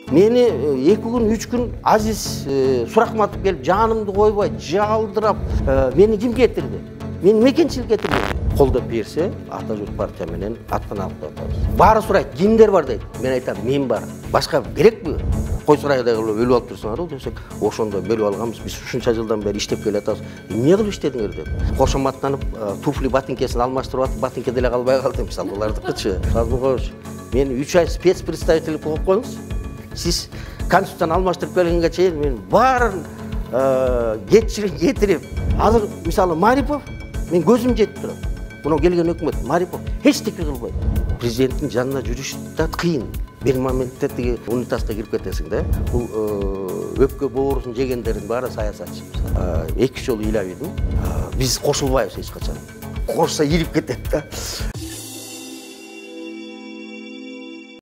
Мени 2 күн, 3 күн Азиз Сурахматов келип жанымды койбой, жалдырап, мени ким кетирди? Мен мекенчилик кетирди. Колдоп берсе, Ата журт партия менен аттан алып коебуз. Баары сурайт, кимдер бар дейт. Мен айтам, мен бар. Башка керекпи? Кой сарайдай кылып өлүп алып турсаңар десек, ошондо бөлүп алганбыз. Биз ушунча жылдан бери иштеп келатабыз. Эмне кылып иштедиңер деп. Кошоматтанып, туфли ботинкесин алмаштырып атып, ботинке деле калбай калды. Мисалы, булардыкычы. Сазбукович, мен 3 ай спецпредставитель коюп коюңуз. Сиз конституцияны алмаштырып келгенге чейин мен баарын кетирип, азыр мисалы Марипов, мен көзүм жетип турат. Мына келген өкмөт Марипов эчтеке кылбайт. Президенттин жанына жүрүш да кыйын. Bir momentте тиги унитазга кирип кетесиң да. Бул өпкө боорусун жегендердин баары саясатчы. 2 жолу ыйлап едим. Биз кошулбайбыз эч качан. Кошса ирип кетет да.